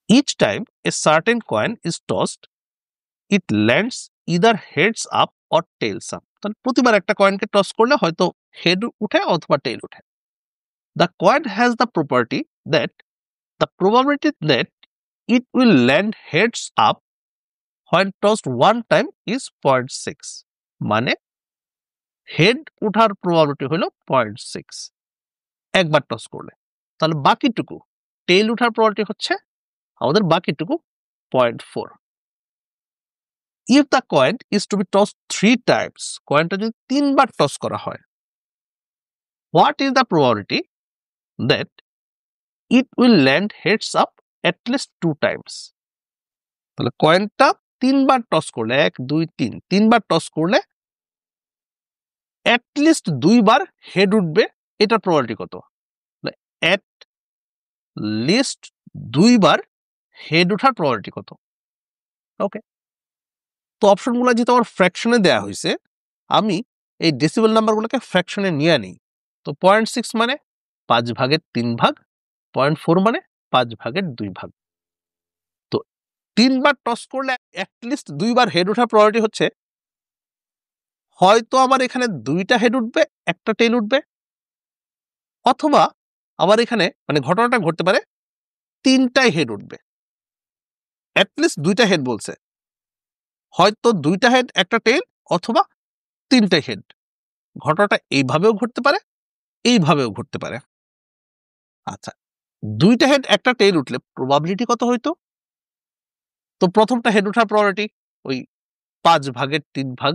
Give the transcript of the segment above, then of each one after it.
Each time a certain coin is tossed, it lands either heads up or tails up. তাহলে প্রতিবার একটা কয়েনকে toss করলে হয়তো হেড উঠে অথবা টেল উঠে। The coin has the property that the probability that it will land heads up when tossed one time is 0.6. মানে হেড উঠার প্রবাবিলিটি হলো 0.6 একবার টস করলে। তাহলে বাকিটুকু টেল উঠার প্রবাবিলিটি হচ্ছে আমাদের বাকিটুকু 0.4. If the coin is to be tossed 3 times, কয়েনটা যদি 3 বার টস করা হয়, what is the probability that it will land heads up at least 2 times? তাহলে কয়েনটা 3 বার টস করলে 1 2 3 3 বার টস করলে at least 2 বার হেড উঠবে, এটার প্রবাবিলিটি কত? at least 2 বার হেড ওঠার প্রবাবিলিটি কত? ওকে, তো অপশনগুলো যেহেতু আমার ফ্র্যাকশনে দেয়া হয়েছে, আমি এই ডেসিবেল নাম্বারগুলোকে ফ্র্যাকশনে নিয়ে নিই। তো 0.6 মানে 5 ভাগের 3 ভাগ, 0.4 মানে 5 ভাগের 2 ভাগ। তো 3 বার টস করলে অ্যাটলিস্ট 2 বার হেড ওঠার প্রবাবিলিটি হচ্ছে হয়তো আমার এখানে 2টা হেড উঠবে, একটা টেল উঠবে, অথবা আমার এখানে মানে ঘটনাটা ঘটতে পারে 3টাই হেড উঠবে। অ্যাটলিস্ট 2টা হেড বলছে, হয়তো 2টা হেড একটা টেল অথবা 3টে হেড। ঘটনাটা এইভাবেও ঘটতে পারে, এইভাবেও ঘটতে পারে। আচ্ছা, 2টা হেড একটা টেল উঠলে প্রবাবিলিটি কত হইতো? তো প্রথমটা হেড ওঠার প্রবাবিলিটি ওই 5 ভাগের 3 ভাগ,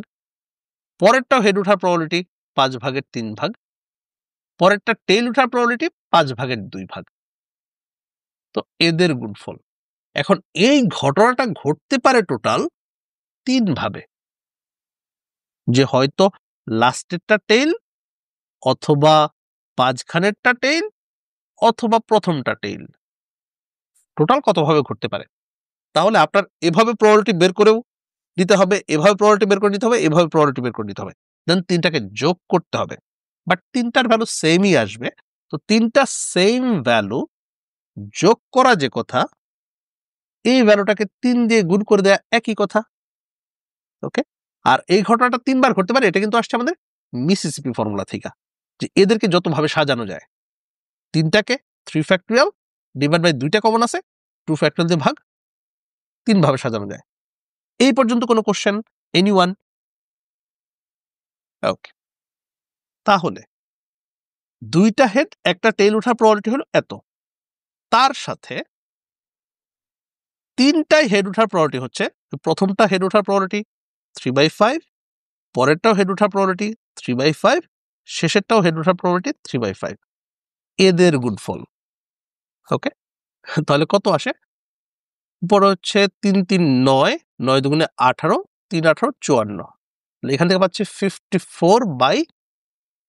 পরেরটাও হেড ওঠার প্রবাবিলিটি 5 ভাগের 3 ভাগ, পরেরটা টেল ওঠার প্রবাবিলিটি 5 ভাগের 2 ভাগ। তো এদের গুণফল। এখন এই ঘটনাটা ঘটতে পারে টোটাল 3 ভাবে, যে হয়তো লাস্টেরটা টেল অথবা মাঝখানেরটা টেল অথবা প্রথমটা টেল। টোটাল কত ভাবে ঘটতে পারে? তাহলে আপনার এভাবে প্রবাবিলিটি বের করেও দিতে হবে, এভাবে প্রবাবিলিটি বের করে নিতে হবে, এভাবে প্রবাবিলিটি বের করে নিতে হবে, দেন 3টাকে যোগ করতে হবে। বাট 3টার ভ্যালু সেমই আসবে। তো 3টা সেম ভ্যালু যোগ করা যে কথা, এই ভ্যালুটাকে 3 দিয়ে গুণ করে দেয়া একই কথা। ওকে, আর এই ঘটনাটা 3 বার ঘটতে পারে, এটা কিন্তু আসছে আমাদের মিসিসিপি ফর্মুলা থেকে, যে এদেরকে যতভাবে সাজানো যায়। 3টাকে 3 ফ্যাক্টরিয়াল ডিভাইড বাই 2টা কমন আছে, 2 ফ্যাক্টরিয়াল দিয়ে ভাগ, 3 ভাবে সাজানো যায়। এই পর্যন্ত কোনো কোশ্চেন? এনিওয়ান? ওকে, তাহলে 2টা হেড একটা টেল ওঠার প্রবাবিলিটি হলো এত, তার সাথে 3টাই হেড ওঠার প্রবাবিলিটি হচ্ছে, প্রথমটা হেড ওঠার প্রবাবিলিটি 3/5, পরেরটাও হেড ওঠার প্রবাবিলিটি 3/5, শেষেরটাও হেড ওঠার প্রবাবিলিটি 3/5, এদের গুণফল। ওকে, তাহলে কত আসে? উপরে হচ্ছে 3 3 9, 9 দুগুণে 18, 3 18 54। এখান থেকে পাচ্ছি 54/5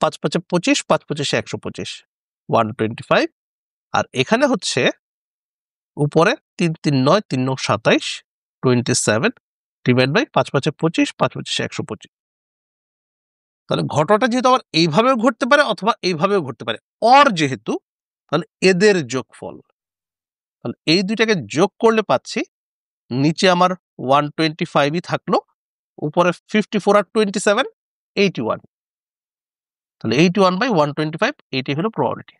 5 25, 5 25 125, 125। আর এখানে হচ্ছে উপরে 3 3 9, 3 9 27, 27 ডিভাইড বাই 5 5 25, 5 25 125। তাহলে ঘটনাটা যেহেতু আবার এইভাবেও ঘটতে পারে অথবা এইভাবেও ঘটতে পারে, অর যেহেতু, তাহলে এদের যোগফল। তাহলে এই দুইটাকে যোগ করলে পাচ্ছি নিচে আমার 125ই থাকলো, উপরে 54 আর 27 81। তাহলে 81/125, এইটাই হলো প্রবাবিলিটি।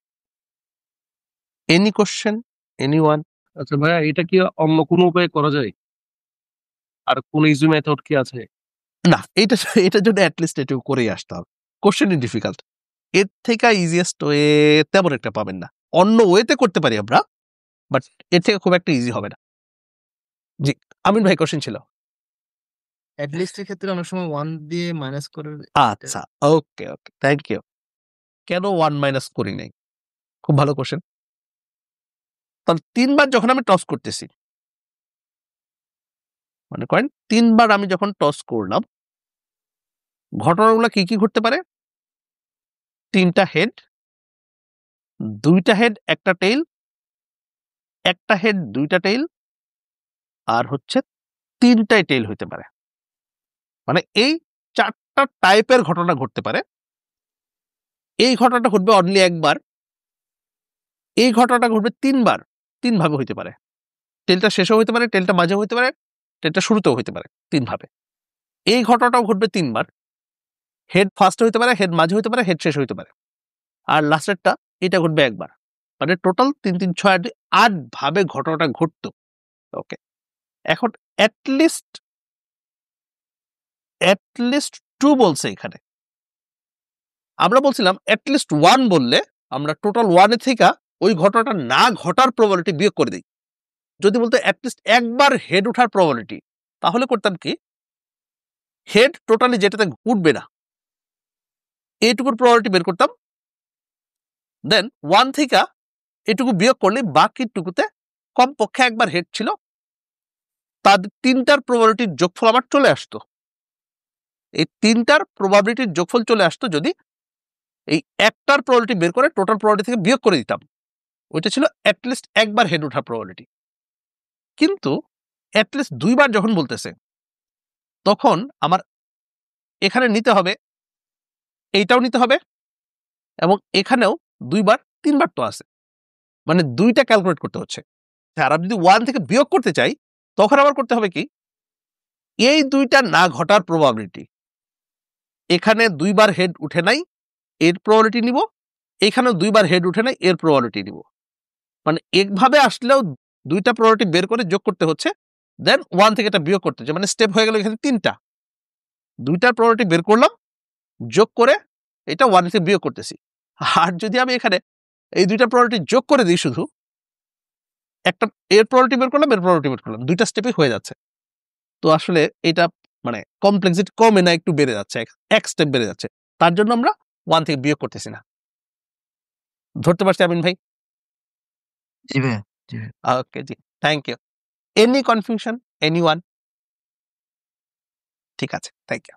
Any question? এনিওয়ান? আচ্ছা ভাইয়া, এটা কি অন্য কোনো উপায়ে করা যায়? আর কোন ইজি মেথড কি আছে? না, এটার জন্য অ্যাটলিস্ট এটুকু করেই আসতে হবে। কোশ্চেনই ডিফিকাল্ট, এর থেকে ইজিয়েস্ট ওয়ে তেমন একটা পাবেন না। অন্য ওয়েতে করতে পারি আমরা, বাট এর থেকে খুব একটা ইজি হবে না। জি, আমিন ভাই কোশ্চেন ছিল। অ্যাটলিস্টের ক্ষেত্রে অনেক সময় 1 দিয়ে মাইনাস করে। আচ্ছা, ওকে ওকে, থ্যাংক ইউ। কেন 1 মাইনাস করি নাই? খুব ভালো কোশ্চেন। তাহলে 3 বার যখন আমি টস করতেছি, মনে করেন 3 বার আমি যখন টস করলাম, ঘটনাগুলো কি কি ঘটতে পারে? 3টা হেড, 2টা হেড একটা টেইল, একটা হেড 2টা টেইল, আর হচ্ছে 3টাই টেইল হইতে পারে। মানে এই 4টা টাইপের ঘটনা ঘটতে পারে। এই ঘটনাটা ঘটবে অনলি একবার, এই ঘটনাটা ঘটবে 3 বার, 3 ভাবে হইতে পারে। টেলটা শেষেও হইতে পারে, টেলটা মাঝেও হইতে পারে, টেলটা শুরুতেও হইতে পারে, 3 ভাবে। এই ঘটনাটাও ঘটবে 3 বার। হেড ফার্স্ট হইতে পারে, হেড মাঝে হইতে পারে, হেড শেষ হইতে পারে। আর লাস্টেরটা এটা ঘটবে একবার। মানে টোটাল 3 3 6 8 ভাবে ঘটনাটা ঘটতো। ওকে, এখন অ্যাটলিস্ট 2 বলছে এখানে। আমরা বলছিলাম অ্যাটলিস্ট 1 বললে আমরা টোটাল 1 এর থেকে ওই ঘটনাটা না ঘটার প্রবাবিলিটি বিয়োগ করে দিই। যদি বলতো অ্যাটলিস্ট একবার হেড ওঠার প্রবাবিলিটি, তাহলে করতাম কি, হেড টোটালি যেটাতে উঠবে না এইটুকুর প্রবাবিলিটি বের করতাম, দেন 1 থেকে এটুকু বিয়োগ করলে বাকিটুকুতে কমপক্ষে একবার হেড ছিল, তাদের 3টার প্রবাবিলিটির যোগফল আমার চলে আসতো। এই 3টার প্রবাবিলিটির যোগফল চলে আসতো যদি এই একটার প্রবাবিলিটি বের করে টোটাল প্রবাবিলিটি থেকে বিয়োগ করে দিতাম। ওইটা ছিল অ্যাটলিস্ট একবার হেড ওঠার প্রবাবিলিটি। কিন্তু অ্যাটলিস্ট 2 বার যখন বলতেছে, তখন আমার এখানে নিতে হবে, এইটাও নিতে হবে, এবং এখানেও 2 বার 3 বার তো আছে, মানে 2টা ক্যালকুলেট করতে হচ্ছে। আর আমি যদি 1 থেকে বিয়োগ করতে চাই, তখন আবার করতে হবে কি, এই 2টা না ঘটার প্রবাবিলিটি, এখানে 2 বার হেড উঠে নাই এর প্রবাবিলিটি নিব, এখানেও 2 বার হেড উঠে নাই এর প্রবাবিলিটি নিব। মানে একভাবে আসলেও 2টা প্রবাবিলিটি বের করে যোগ করতে হচ্ছে, দেন 1 থেকে এটা বিয়োগ করতে হচ্ছে। মানে স্টেপ হয়ে গেল এখানে 3টা। 2টার প্রবাবিলিটি বের করলাম, যোগ করে এটা 1 থেকে বিয়োগ করতেছি। আর যদি আমি এখানে এই 2টা প্রবাবিলিটি যোগ করে দিই, শুধু একটা এর প্রবাবিলিটি বের করলাম, এর প্রবাবিলিটি বের করলাম, 2টা স্টেপে হয়ে যাচ্ছে। তো আসলে এটা মানে কমপ্লেক্সিটি কমে না, একটু বেড়ে যাচ্ছে, এক স্টেপ বেড়ে যাচ্ছে। তার জন্য আমরা 1 থেকে বিয়োগ করতেছি না। ধরতে পারছি আমিন ভাই? জি ভাইয়া, জি ভাইয়া। ওকে, জি, thank you. Any confusion, anyone? ঠিক আছে, থ্যাংক ইউ।